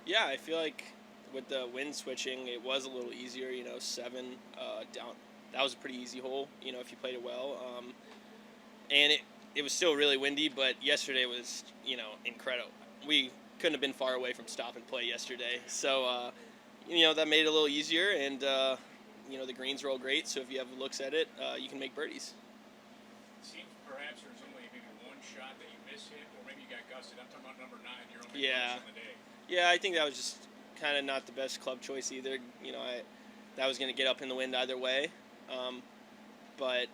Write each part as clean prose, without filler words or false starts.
Yeah, I feel like with the wind switching, it was a little easier. 7 down. That was a pretty easy hole. If you played it well. And it was still really windy, but yesterday was incredible. We couldn't have been far away from stop and play yesterday, so that made it a little easier. And the greens roll great, so if you have looks at it, you can make birdies. Seems perhaps there's only maybe one shot that you miss hit, or maybe you got gusted. I'm talking about number 9. You're only Yeah, on the day. yeah, I think that was just kind of not the best club choice either. That was going to get up in the wind either way, but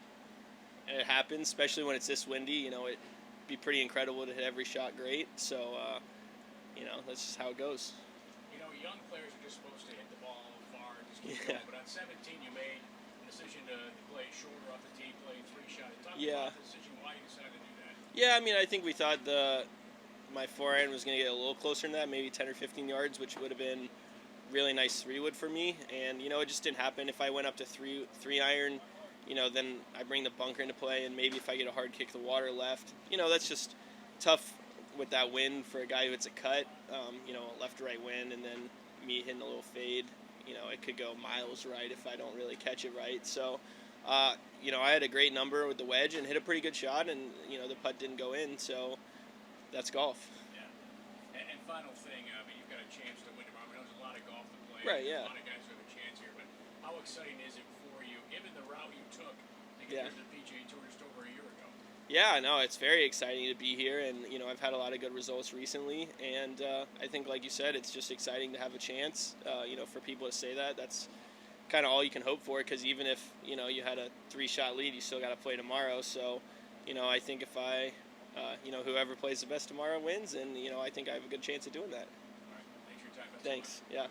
it happens, especially when it's this windy. It'd be pretty incredible to hit every shot great. So, that's just how it goes. Young players are just supposed to hit the ball far and just keep going. But on 17, you made a decision to play shorter off the tee, play 3-shot. Talk about the decision, why you decided to do that. Yeah, I mean, I think we thought my forehand was going to get a little closer than that, maybe 10 or 15 yards, which would have been really nice 3-wood for me. And, it just didn't happen. If I went up to 3-iron, then I bring the bunker into play, and maybe if I get a hard kick the water left, that's just tough with that wind for a guy who hits a cut, left to right wind, and then me hitting a little fade. It could go miles right if I don't really catch it right. So, I had a great number with the wedge and hit a pretty good shot, and, the putt didn't go in, so that's golf. Yeah. And final thing, you've got a chance to win tomorrow. There's a lot of golf to play. Right, yeah. A lot of guys who have a chance here, but how exciting is it for you, given the route you took to get to the PGA Tour just over a year ago? Yeah, no, it's very exciting to be here, and I've had a lot of good results recently, and I think, like you said, it's just exciting to have a chance. For people to say that, that's kind of all you can hope for, because even if you had a 3-shot lead, you still got to play tomorrow. So, I think if whoever plays the best tomorrow wins, and I think I have a good chance of doing that. All right, thanks for your time. Thanks. Yeah.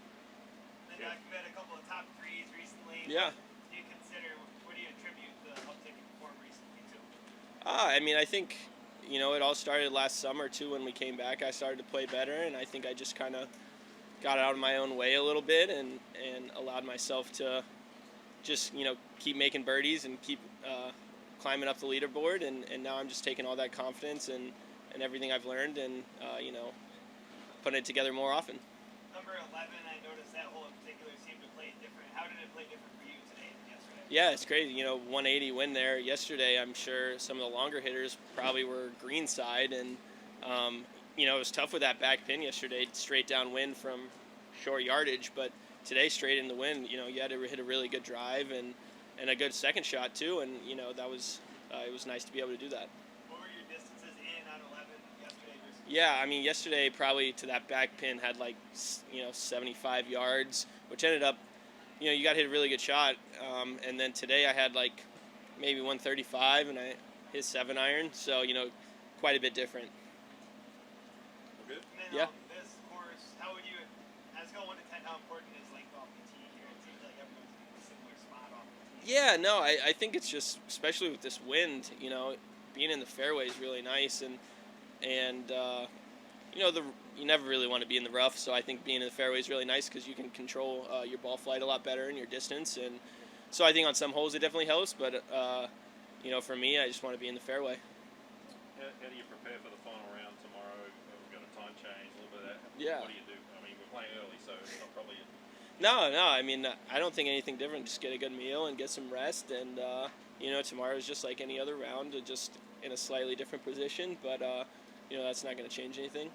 Then you've had a couple of top threes recently. Yeah. What do you attribute the uptick in form recently to? I mean, I think, it all started last summer, too, when we came back. I started to play better, and I think I just kind of got out of my own way a little bit and allowed myself to just, keep making birdies and keep climbing up the leaderboard. And now I'm just taking all that confidence and everything I've learned and, putting it together more often. Number 11, I noticed that hole in particular seemed to play different. How did it play different for you today than yesterday? Yeah, it's crazy. 180 win there. Yesterday, I'm sure some of the longer hitters probably were greenside, and it was tough with that back pin yesterday, straight down wind from short yardage. But today, straight in the wind, you had to hit a really good drive and a good second shot too. And that was it was nice to be able to do that. What were your distances in on 11 yesterday versus? Yeah, I mean, yesterday probably to that back pin had 75 yards, which ended up, you got to hit a really good shot. And then today I had maybe 135, and I hit 7-iron, so quite a bit different. Good. And then this course, how would you, as go 1 to 10, how important is off the tee here? It seems like everyone's in a similar spot off the tee. Yeah, no, I think it's just, especially with this wind, being in the fairway is really nice, and you never really want to be in the rough, so I think being in the fairway is really nice because you can control your ball flight a lot better and your distance, and so I think on some holes it definitely helps, but for me, I just want to be in the fairway. How do you prepare for the final round tomorrow? We've got a time change, a little bit of that. Yeah. What do you do? I mean, we're playing early, so it's not probably... No, I mean, I don't think anything different. Just get a good meal and get some rest, and tomorrow is just like any other round, just in a slightly different position, but that's not going to change anything.